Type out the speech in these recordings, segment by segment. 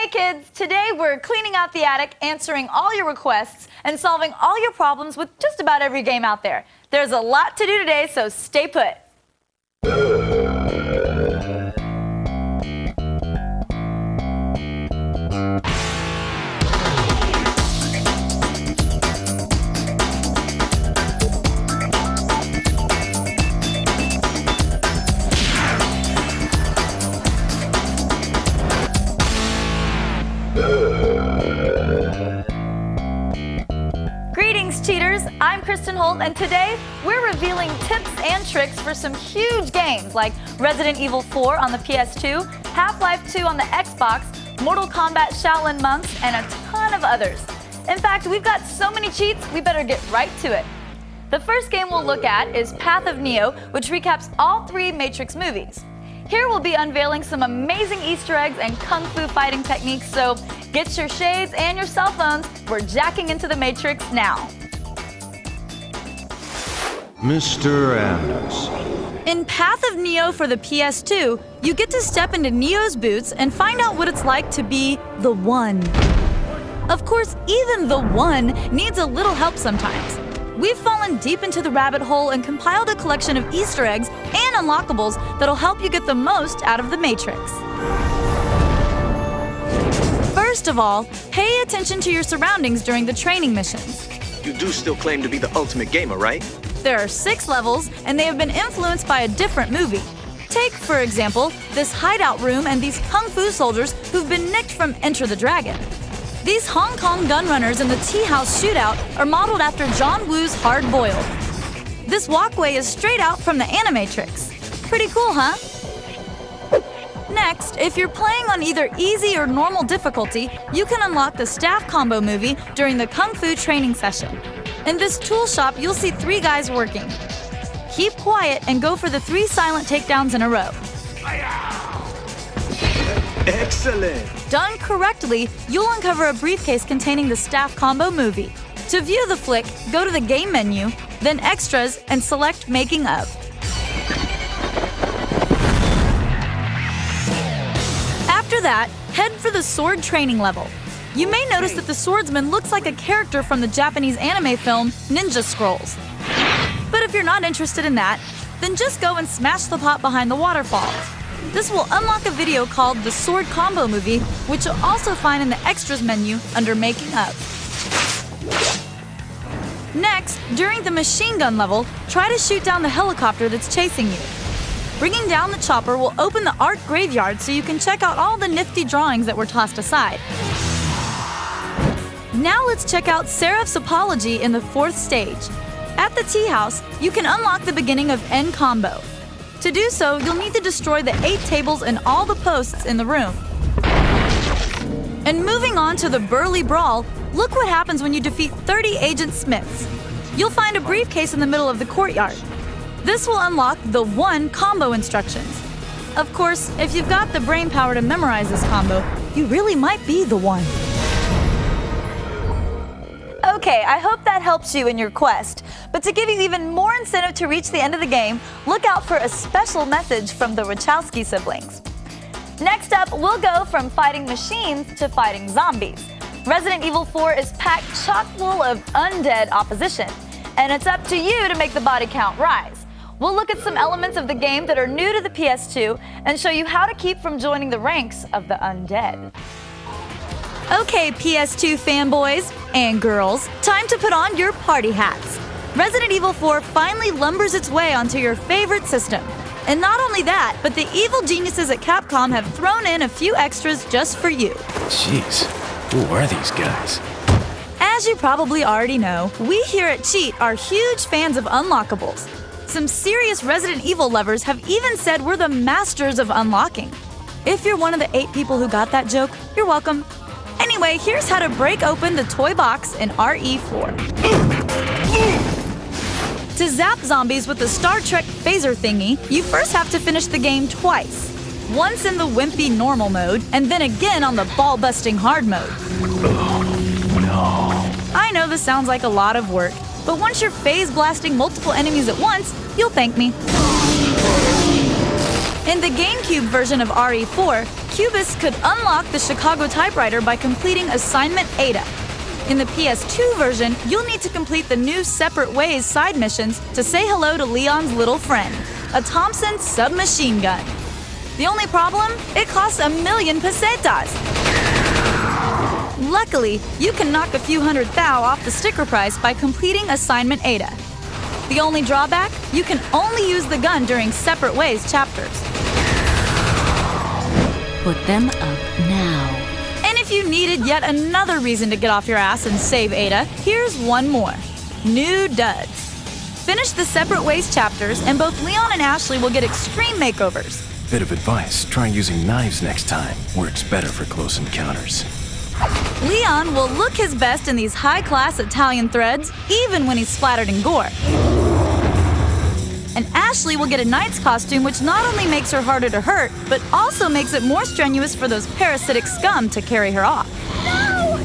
Hey kids, today we're cleaning out the attic, answering all your requests, and solving all your problems with just about every game out there. There's a lot to do today, so stay put. Greetings, cheaters! I'm Kristin Holt, and today we're revealing tips and tricks for some huge games like Resident Evil 4 on the PS2, Half-Life 2 on the Xbox, Mortal Kombat Shaolin Monks, and a ton of others. In fact, we've got so many cheats, we better get right to it. The first game we'll look at is Path of Neo, which recaps all three Matrix movies. Here we'll be unveiling some amazing Easter eggs and kung fu fighting techniques, so get your shades and your cell phones. We're jacking into the Matrix now. Mr. Anderson. In Path of Neo for the PS2, you get to step into Neo's boots and find out what it's like to be the One. Of course, even the One needs a little help sometimes. We've fallen deep into the rabbit hole and compiled a collection of Easter eggs and unlockables that'll help you get the most out of the Matrix. First of all, pay attention to your surroundings during the training missions. You do still claim to be the ultimate gamer, right? There are 6 levels, and they have been influenced by a different movie. Take, for example, this hideout room and these kung fu soldiers who've been nicked from Enter the Dragon. These Hong Kong gunrunners in the Tea House shootout are modeled after John Woo's Hard Boiled. This walkway is straight out from the Animatrix. Pretty cool, huh? Next, if you're playing on either easy or normal difficulty, you can unlock the staff combo movie during the Kung Fu training session. In this tool shop, you'll see 3 guys working. Keep quiet and go for the 3 silent takedowns in a row. Excellent! Done correctly, you'll uncover a briefcase containing the staff combo movie. To view the flick, go to the game menu, then Extras, and select Making of. After that, head for the sword training level. You may notice that the swordsman looks like a character from the Japanese anime film Ninja Scrolls. But if you're not interested in that, then just go and smash the pot behind the waterfall. This will unlock a video called the Sword Combo Movie, which you'll also find in the Extras menu under Making Up. Next, during the machine gun level, try to shoot down the helicopter that's chasing you. Bringing down the chopper will open the art graveyard so you can check out all the nifty drawings that were tossed aside. Now let's check out Seraph's Apology in the 4th stage. At the tea house, you can unlock the beginning of End Combo. To do so, you'll need to destroy the 8 tables and all the posts in the room. And moving on to the Burly Brawl, look what happens when you defeat 30 Agent Smiths. You'll find a briefcase in the middle of the courtyard. This will unlock the One combo instructions. Of course, if you've got the brain power to memorize this combo, you really might be the One. Okay, I hope that helps you in your quest. But to give you even more incentive to reach the end of the game, look out for a special message from the Wachowski siblings. Next up, we'll go from fighting machines to fighting zombies. Resident Evil 4 is packed chock full of undead opposition, and it's up to you to make the body count rise. We'll look at some elements of the game that are new to the PS2 and show you how to keep from joining the ranks of the undead. Okay, PS2 fanboys and girls, time to put on your party hats. Resident Evil 4 finally lumbers its way onto your favorite system. And not only that, but the evil geniuses at Capcom have thrown in a few extras just for you. Jeez, who are these guys? As you probably already know, we here at Cheat are huge fans of unlockables. Some serious Resident Evil lovers have even said we're the masters of unlocking. If you're one of the 8 people who got that joke, you're welcome. Anyway, here's how to break open the toy box in RE4. To zap zombies with the Star Trek phaser thingy, you first have to finish the game twice. Once in the wimpy normal mode, and then again on the ball-busting hard mode. Oh, no. I know this sounds like a lot of work, but once you're phase blasting multiple enemies at once, you'll thank me. In the GameCube version of RE4, Cubist could unlock the Chicago typewriter by completing Assignment Ada. In the PS2 version, you'll need to complete the new Separate Ways side missions to say hello to Leon's little friend, a Thompson submachine gun. The only problem? It costs 1,000,000 pesetas. Luckily, you can knock a few hundred thou off the sticker price by completing Assignment Ada. The only drawback? You can only use the gun during Separate Ways chapters. Put them up now. And if you needed yet another reason to get off your ass and save Ada, here's one more. New duds. Finish the Separate Ways chapters, and both Leon and Ashley will get extreme makeovers. Bit of advice, try using knives next time. Works better for close encounters. Leon will look his best in these high-class Italian threads, even when he's splattered in gore. And Ashley will get a knight's costume, which not only makes her harder to hurt, but also makes it more strenuous for those parasitic scum to carry her off. No!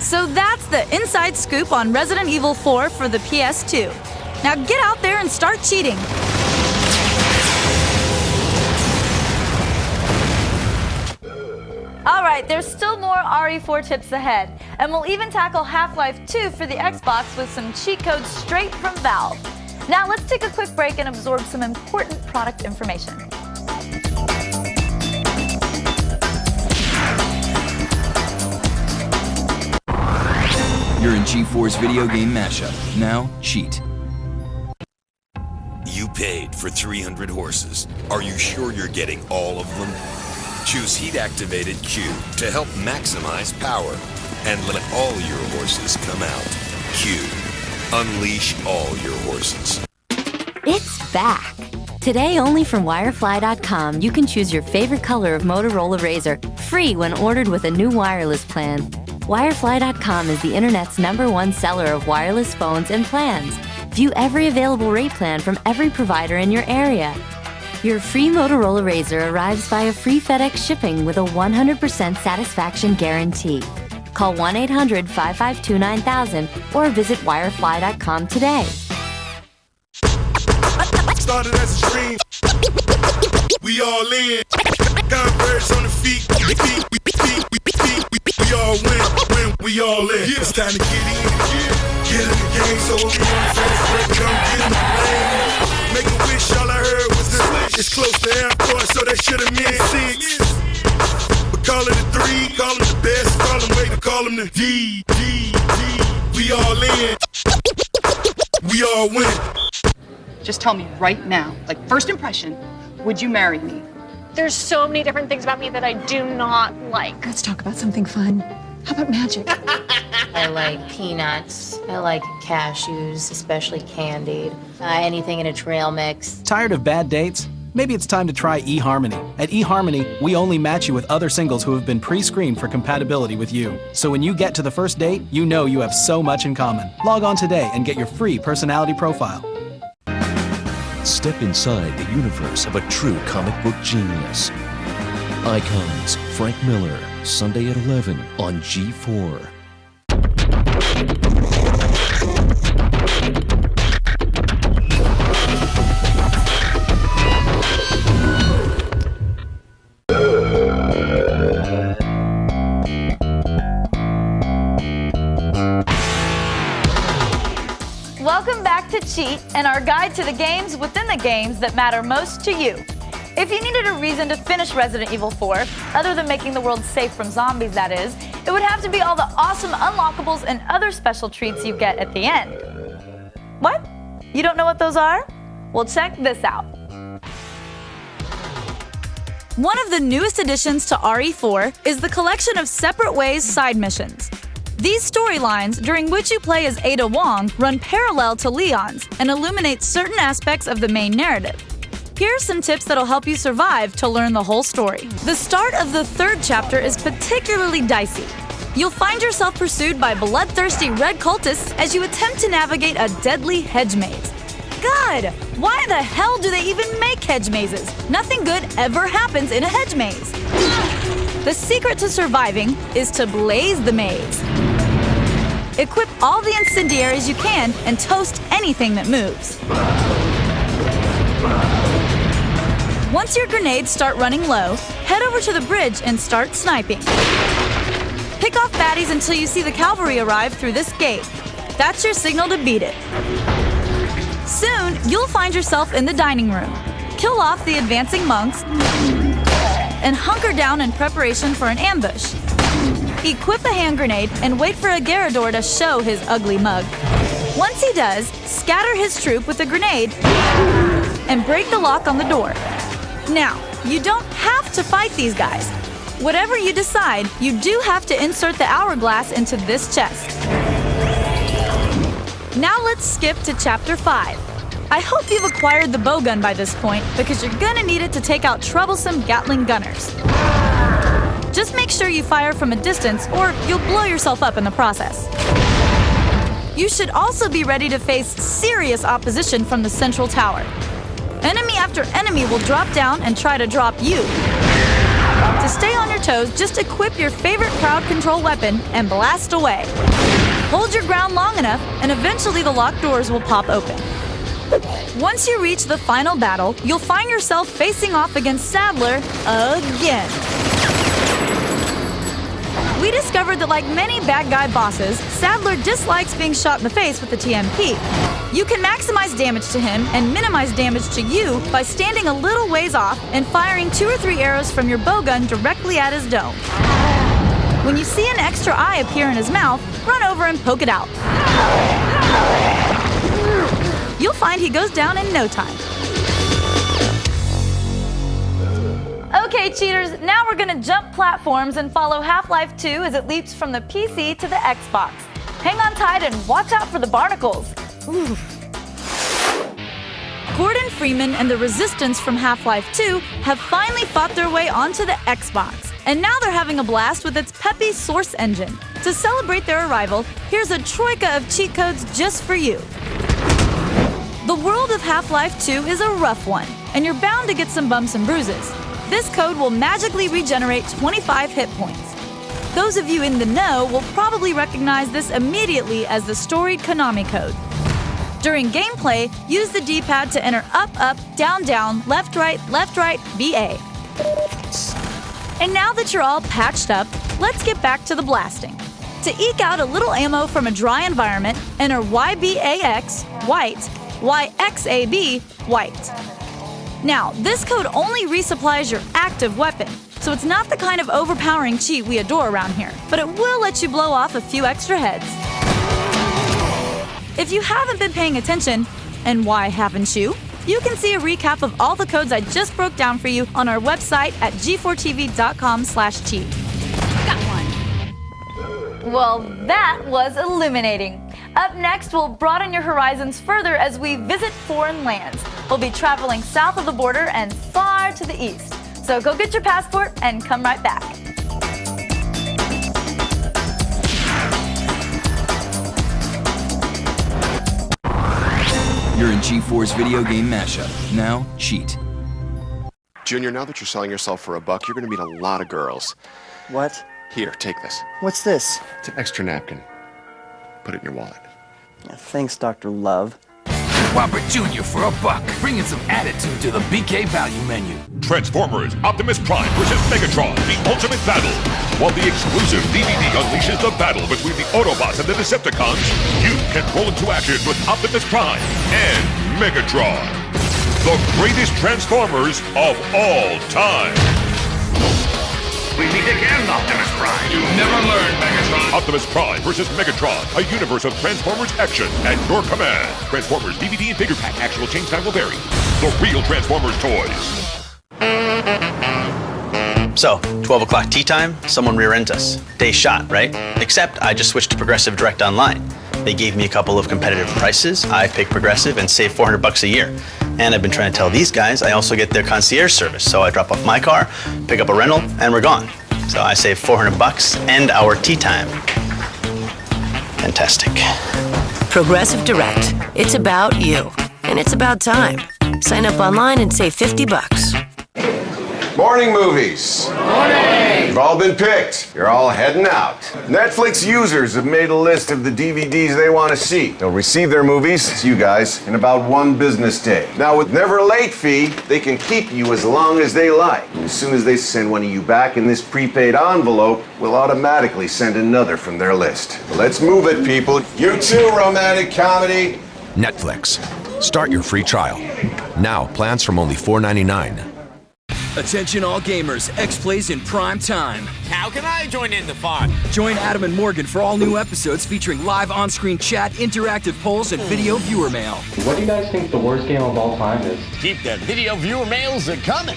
So that's the inside scoop on Resident Evil 4 for the PS2. Now get out there and start cheating. Alright, there's still more RE4 tips ahead, and we'll even tackle Half-Life 2 for the Xbox with some cheat codes straight from Valve. Now let's take a quick break and absorb some important product information. You're in G4's video game mashup. Now, cheat. You paid for 300 horses. Are you sure you're getting all of them? Choose heat-activated Q to help maximize power and let all your horses come out. Q. Unleash all your horses. It's back! Today, only from Wirefly.com, you can choose your favorite color of Motorola Razr, free when ordered with a new wireless plan. Wirefly.com is the internet's #1 seller of wireless phones and plans. View every available rate plan from every provider in your area. Your free Motorola Razr arrives via free FedEx shipping with a 100% satisfaction guarantee. Call 1-800-552-9000 or visit Wirefly.com today. Started as a dream. We all in. Converse on the feet. We all win. We all in. It's time to get in. Get in the game, so we on the fast break. Come get in the lane. Make a wish, all I heard was the switch. It's close to Air Force, so that should have meant 6. But call it a 3, call them the best, call them way to call them the D. We all in. We all win. Just tell me right now, like first impression, would you marry me? There's so many different things about me that I do not like. Let's talk about something fun. How about magic? I like peanuts. I like cashews, especially candied. Anything in a trail mix. Tired of bad dates? Maybe it's time to try eHarmony. At eHarmony, we only match you with other singles who have been pre-screened for compatibility with you. So when you get to the first date, you know you have so much in common. Log on today and get your free personality profile. Step inside the universe of a true comic book genius. Icons, Frank Miller, Sunday at 11 on G4. Welcome back to Cheat and our guide to the games within the games that matter most to you. If you needed a reason to finish Resident Evil 4, other than making the world safe from zombies, that is, it would have to be all the awesome unlockables and other special treats you get at the end. What? You don't know what those are? Well, check this out. One of the newest additions to RE4 is the collection of Separate Ways side missions. These storylines, during which you play as Ada Wong, run parallel to Leon's and illuminate certain aspects of the main narrative. Here's some tips that'll help you survive to learn the whole story. The start of the 3rd chapter is particularly dicey. You'll find yourself pursued by bloodthirsty red cultists as you attempt to navigate a deadly hedge maze. God, why the hell do they even make hedge mazes? Nothing good ever happens in a hedge maze. The secret to surviving is to blaze the maze. Equip all the incendiaries you can and toast anything that moves. Once your grenades start running low, head over to the bridge and start sniping. Pick off baddies until you see the cavalry arrive through this gate. That's your signal to beat it. Soon, you'll find yourself in the dining room. Kill off the advancing monks and hunker down in preparation for an ambush. Equip a hand grenade and wait for a Garrador to show his ugly mug. Once he does, scatter his troop with a grenade and break the lock on the door. Now, you don't have to fight these guys. Whatever you decide, you do have to insert the hourglass into this chest. Now let's skip to Chapter 5. I hope you've acquired the bowgun by this point because you're gonna need it to take out troublesome Gatling gunners. Just make sure you fire from a distance or you'll blow yourself up in the process. You should also be ready to face serious opposition from the central tower. Enemy after enemy will drop down and try to drop you. To stay on your toes, just equip your favorite crowd control weapon and blast away. Hold your ground long enough, and eventually the locked doors will pop open. Once you reach the final battle, you'll find yourself facing off against Sadler again. We discovered that like many bad guy bosses, Sadler dislikes being shot in the face with the TMP. You can maximize damage to him and minimize damage to you by standing a little ways off and firing 2 or 3 arrows from your bowgun directly at his dome. When you see an extra eye appear in his mouth, run over and poke it out. You'll find he goes down in no time. Okay, cheaters, now we're gonna jump platforms and follow Half-Life 2 as it leaps from the PC to the Xbox. Hang on tight and watch out for the barnacles. Ooh. Gordon Freeman and the Resistance from Half-Life 2 have finally fought their way onto the Xbox, and now they're having a blast with its peppy Source engine. To celebrate their arrival, here's a troika of cheat codes just for you. The world of Half-Life 2 is a rough one, and you're bound to get some bumps and bruises. This code will magically regenerate 25 hit points. Those of you in the know will probably recognize this immediately as the storied Konami code. During gameplay, use the D-pad to enter up, up, down, down, left, right, BA. And now that you're all patched up, let's get back to the blasting. To eke out a little ammo from a dry environment, enter YBAX, white, YXAB, white. Now, this code only resupplies your active weapon, so it's not the kind of overpowering cheat we adore around here, but it will let you blow off a few extra heads. If you haven't been paying attention, and why haven't you? You can see a recap of all the codes I just broke down for you on our website at g4tv.com/cheat. Got one. Well, that was illuminating. Up next, we'll broaden your horizons further as we visit foreign lands. We'll be traveling south of the border and far to the east. So go get your passport and come right back. You're in G4's video game mashup. Now, cheat. Junior, now that you're selling yourself for $1, you're gonna meet a lot of girls. What? Here, take this. What's this? It's an extra napkin. Put it in your wallet. Yeah, thanks, Dr. Love. Whopper Jr. for $1, bringing some attitude to the BK value menu. Transformers Optimus Prime vs. Megatron, the ultimate battle. While the exclusive DVD unleashes the battle between the Autobots and the Decepticons, you can roll into action with Optimus Prime and Megatron, the greatest Transformers of all time. We meet again, Optimus Prime. You never learn, Megatron. Optimus Prime vs. Megatron, a universe of Transformers action at your command. Transformers DVD and figure pack. Actual change time will vary. The real Transformers toys. So, 12 o'clock tea time, someone rear-ends us. Day shot, right? Except I just switched to Progressive Direct Online. They gave me a couple of competitive prices. I picked Progressive and saved $400 a year. And I've been trying to tell these guys I also get their concierge service. So I drop off my car, pick up a rental, and we're gone. So I save $400 and our tea time. Fantastic. Progressive Direct. It's about you. And it's about time. Sign up online and save $50. Morning movies. Morning. You've all been picked. You're all heading out. Netflix users have made a list of the DVDs they want to see. They'll receive their movies, it's you guys, in about 1 business day. Now, with never late fee, they can keep you as long as they like. And as soon as they send one of you back in this prepaid envelope, we'll automatically send another from their list. Let's move it, people. You too, romantic comedy. Netflix. Start your free trial. Now, plans from only $4.99. Attention all gamers, X plays in prime time. How can I join in the fun? Join Adam and Morgan for all new episodes featuring live on-screen chat, interactive polls, and video viewer mail. What do you guys think the worst game of all time is? Keep the video viewer mails coming.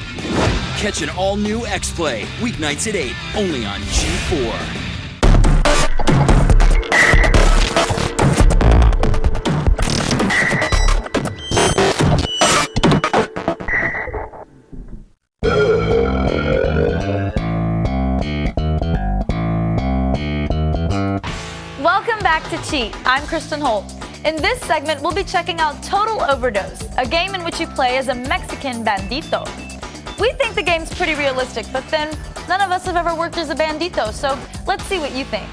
Catch an all-new X Play, weeknights at 8, only on G4. Welcome back to Cheat. I'm Kristin Holt. In this segment, we'll be checking out Total Overdose, a game in which you play as a Mexican bandito. We think the game's pretty realistic, but then none of us have ever worked as a bandito, so let's see what you think.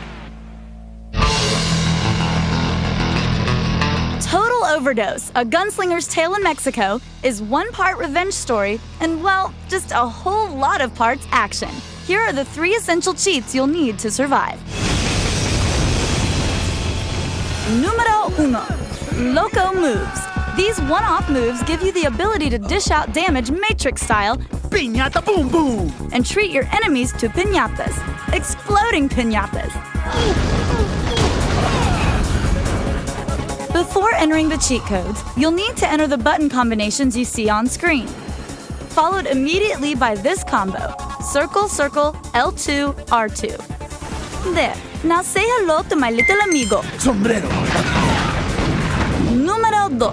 Total Overdose, a gunslinger's tale in Mexico, is 1 part revenge story and, well, just a whole lot of parts action. Here are the 3 essential cheats you'll need to survive. Numero 1. Loco moves. These one-off moves give you the ability to dish out damage Matrix-style, piñata boom boom, and treat your enemies to piñatas, exploding piñatas. Before entering the cheat codes, you'll need to enter the button combinations you see on screen, followed immediately by this combo: circle, circle, L2, R2. There. Now say hello to my little amigo. Sombrero. Numero 2.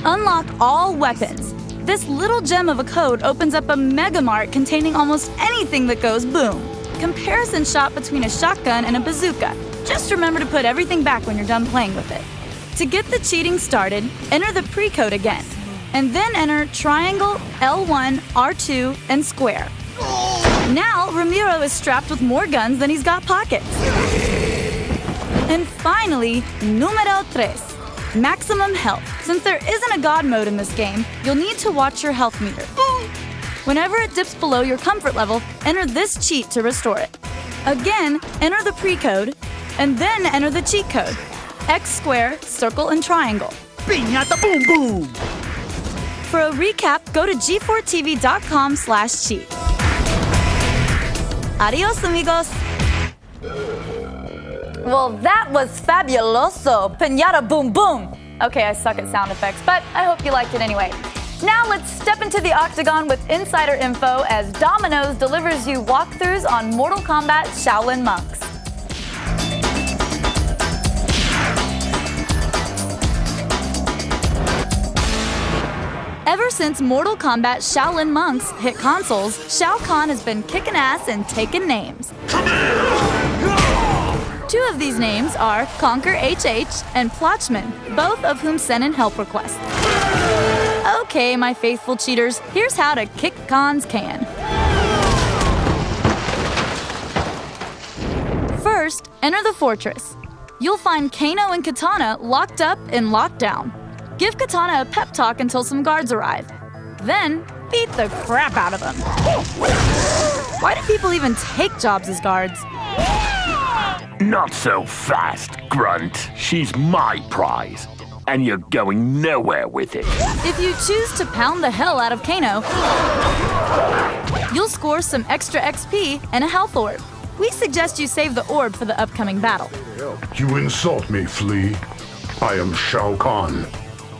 Unlock all weapons. This little gem of a code opens up a mega mart containing almost anything that goes boom. Comparison shot between a shotgun and a bazooka. Just remember to put everything back when you're done playing with it. To get the cheating started, enter the pre-code again, and then enter triangle, L1, R2, and square. Now, Ramiro is strapped with more guns than he's got pockets. And finally, numero 3. Maximum health. Since there isn't a god mode in this game, you'll need to watch your health meter. Whenever it dips below your comfort level, enter this cheat to restore it. Again, enter the pre-code, and then enter the cheat code. X square, circle, and triangle. Piñata boom boom! For a recap, go to g4tv.com/cheat. Adios, amigos. Well, that was fabuloso. Piñata boom boom. Okay, I suck at sound effects, but I hope you liked it anyway. Now let's step into the octagon with insider info as Domino's delivers you walkthroughs on Mortal Kombat Shaolin Monks. Ever since Mortal Kombat Shaolin Monks hit consoles, Shao Kahn has been kicking ass and taking names. 2 of these names are Conquer HH and Plotchman, both of whom sent in help requests. Okay, my faithful cheaters, here's how to kick Khan's can. First, enter the fortress. You'll find Kano and Katana locked up in lockdown. Give Katana a pep talk until some guards arrive. Then, beat the crap out of them. Why do people even take jobs as guards? Not so fast, Grunt. She's my prize, and you're going nowhere with it. If you choose to pound the hell out of Kano, you'll score some extra XP and a health orb. We suggest you save the orb for the upcoming battle. You insult me, Flea. I am Shao Kahn.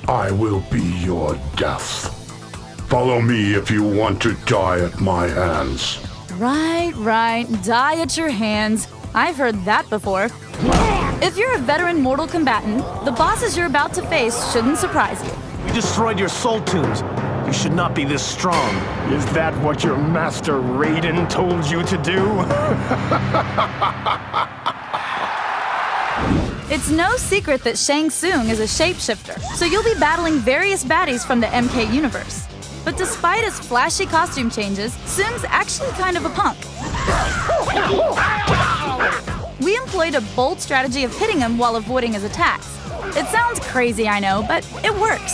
I will be your death. Follow me if you want to die at my hands. Right, die at your hands. I've heard that before. If you're a veteran mortal combatant, the bosses you're about to face shouldn't surprise you. We destroyed your soul tombs. You should not be this strong. Is that what your master Raiden told you to do? It's no secret that Shang Tsung is a shapeshifter, so you'll be battling various baddies from the MK universe. But despite his flashy costume changes, Soom's actually kind of a punk. We employed a bold strategy of hitting him while avoiding his attacks. It sounds crazy, I know, but it works.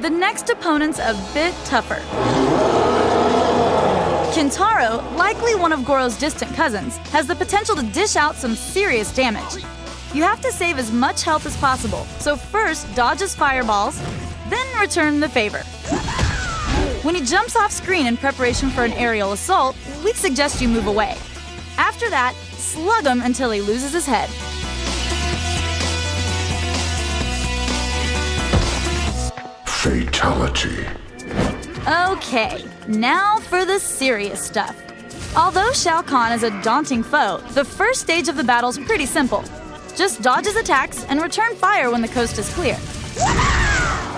The next opponent's a bit tougher. Kintaro, likely one of Goro's distant cousins, has the potential to dish out some serious damage. You have to save as much health as possible, so first dodge his fireballs, then return the favor. When he jumps off screen in preparation for an aerial assault, we suggest you move away. After that, slug him until he loses his head. Fatality. Okay, now for the serious stuff. Although Shao Kahn is a daunting foe, the first stage of the battle's pretty simple. Just dodge his attacks and return fire when the coast is clear.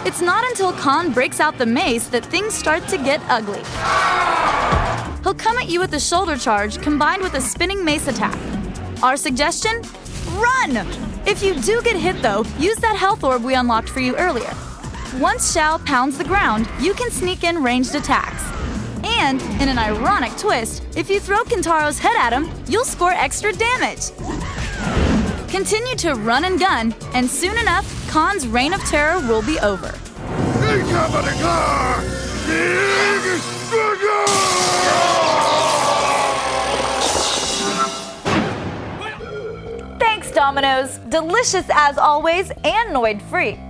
It's not until Kahn breaks out the mace that things start to get ugly. He'll come at you with a shoulder charge combined with a spinning mace attack. Our suggestion? Run! If you do get hit though, use that health orb we unlocked for you earlier. Once Shao pounds the ground, you can sneak in ranged attacks. And, in an ironic twist, if you throw Kintaro's head at him, you'll score extra damage. Continue to run and gun, and soon enough, Kahn's reign of terror will be over. Thanks, Domino's. Delicious as always and Noid-free.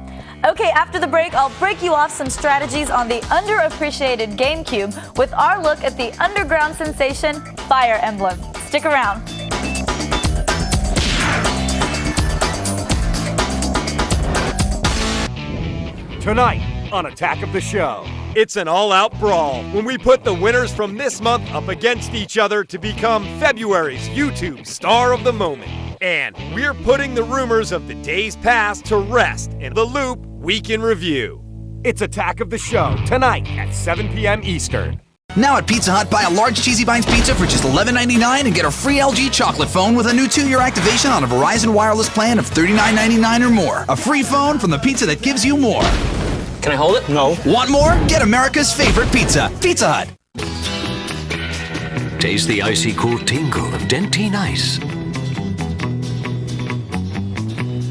Okay, after the break, I'll break you off some strategies on the underappreciated GameCube with our look at the underground sensation, Fire Emblem. Stick around. Tonight on Attack of the Show, it's an all-out brawl when we put the winners from this month up against each other to become February's YouTube Star of the Moment. And we're putting the rumors of the days past to rest in the Loop Week in Review. It's Attack of the Show tonight at 7 p.m. Eastern. Now at Pizza Hut, buy a large Cheesy Binds pizza for just $11.99 and get a free LG chocolate phone with a new 2-year activation on a Verizon wireless plan of $39.99 or more. A free phone from the pizza that gives you more. Can I hold it? No. Want more? Get America's favorite pizza. Pizza Hut. Taste the icy cool tingle of Dentine Ice.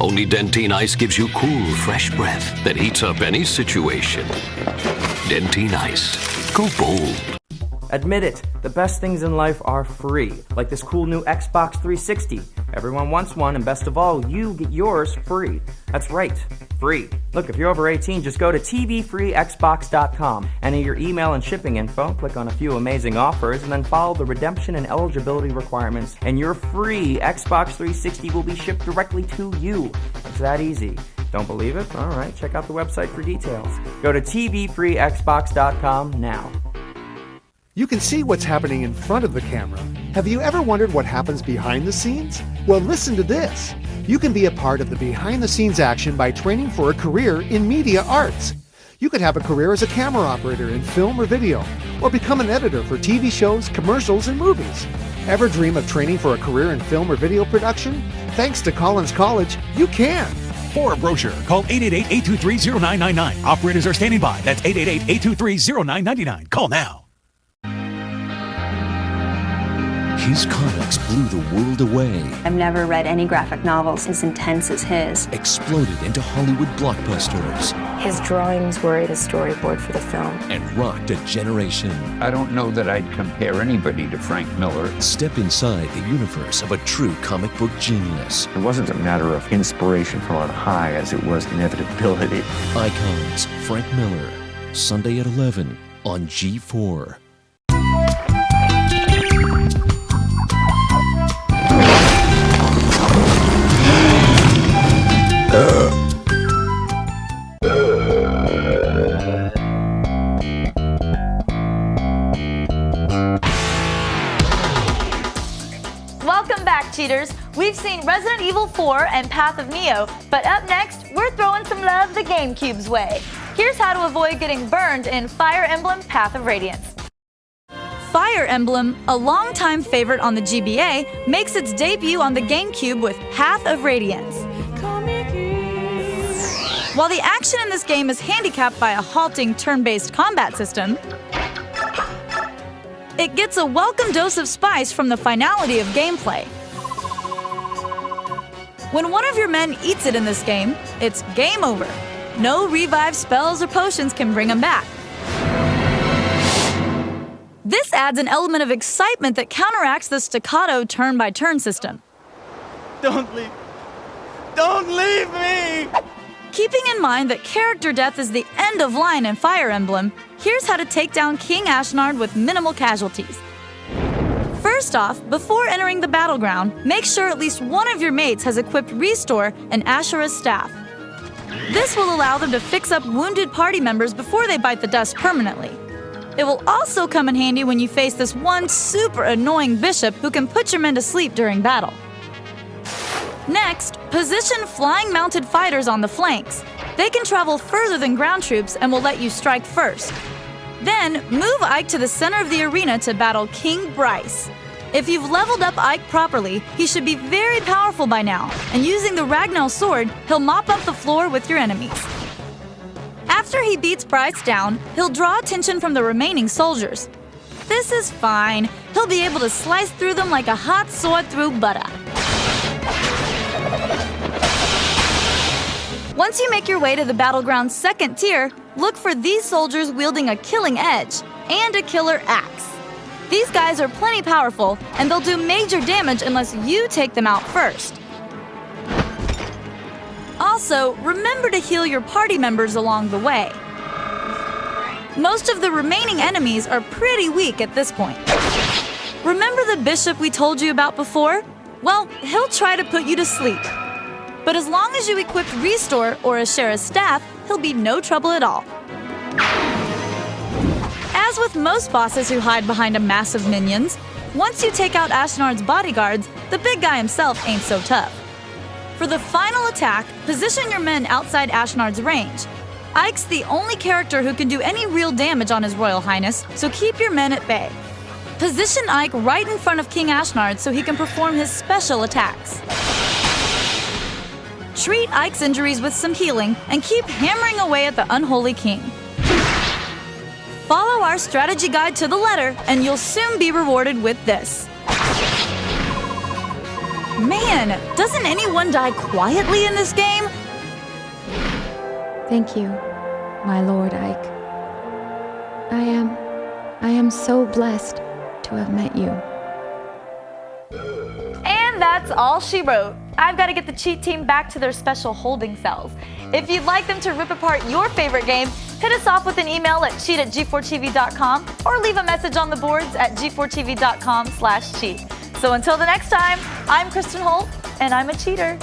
Only Dentine Ice gives you cool, fresh breath that heats up any situation. Dentine Ice. Go bold. Admit it, the best things in life are free, like this cool new Xbox 360. Everyone wants one, and best of all, you get yours free. That's right, free. Look, if you're over 18, just go to tvfreexbox.com, enter your email and shipping info, click on a few amazing offers, and then follow the redemption and eligibility requirements, and your free Xbox 360 will be shipped directly to you. It's that easy. Don't believe it? All right, check out the website for details. Go to tvfreexbox.com now. You can see what's happening in front of the camera. Have you ever wondered what happens behind the scenes? Well, listen to this. You can be a part of the behind-the-scenes action by training for a career in media arts. You could have a career as a camera operator in film or video, or become an editor for TV shows, commercials, and movies. Ever dream of training for a career in film or video production? Thanks to Collins College, you can. For a brochure, call 888-823-0999. Operators are standing by. That's 888-823-0999. Call now. His comics blew the world away. I've never read any graphic novels as intense as his. Exploded into Hollywood blockbusters. His drawings were the storyboard for the film. And rocked a generation. I don't know that I'd compare anybody to Frank Miller. Step inside the universe of a true comic book genius. It wasn't a matter of inspiration from on high as it was inevitability. Icons, Frank Miller. Sunday at 11 on G4. Welcome back, cheaters. We've seen Resident Evil 4 and Path of Neo, but up next, we're throwing some love the GameCube's way. Here's how to avoid getting burned in Fire Emblem Path of Radiance. Fire Emblem, a longtime favorite on the GBA, makes its debut on the GameCube with Path of Radiance. While the action in this game is handicapped by a halting turn-based combat system, it gets a welcome dose of spice from the finality of gameplay. When one of your men eats it in this game, it's game over. No revive spells or potions can bring him back. This adds an element of excitement that counteracts the staccato turn-by-turn system. Don't leave. Don't leave me! Keeping in mind that character death is the end of line in Fire Emblem, here's how to take down King Ashnard with minimal casualties. First off, before entering the battleground, make sure at least one of your mates has equipped Restore and Ashura's staff. This will allow them to fix up wounded party members before they bite the dust permanently. It will also come in handy when you face this one super annoying bishop who can put your men to sleep during battle. Next, position flying mounted fighters on the flanks. They can travel further than ground troops and will let you strike first. Then, move Ike to the center of the arena to battle King Bryce. If you've leveled up Ike properly, he should be very powerful by now, and using the Ragnell sword, he'll mop up the floor with your enemies. After he beats Bryce down, he'll draw attention from the remaining soldiers. This is fine. He'll be able to slice through them like a hot sword through butter. Once you make your way to the battleground's second tier, look for these soldiers wielding a killing edge and a killer axe. These guys are plenty powerful, and they'll do major damage unless you take them out first. Also, remember to heal your party members along the way. Most of the remaining enemies are pretty weak at this point. Remember the bishop we told you about before? Well, he'll try to put you to sleep. But as long as you equip Restore or Ashura's staff, he'll be no trouble at all. As with most bosses who hide behind a mass of minions, once you take out Ashnard's bodyguards, the big guy himself ain't so tough. For the final attack, position your men outside Ashnard's range. Ike's the only character who can do any real damage on His Royal Highness, so keep your men at bay. Position Ike right in front of King Ashnard so he can perform his special attacks. Treat Ike's injuries with some healing and keep hammering away at the unholy king. Follow our strategy guide to the letter and you'll soon be rewarded with this. Man, doesn't anyone die quietly in this game? Thank you, my Lord Ike. I am so blessed to have met you. And that's all she wrote. I've got to get the cheat team back to their special holding cells. If you'd like them to rip apart your favorite game, hit us off with an email at cheat@g4tv.com or leave a message on the boards at g4tv.com/cheat. So until the next time, I'm Kristin Holt, and I'm a cheater.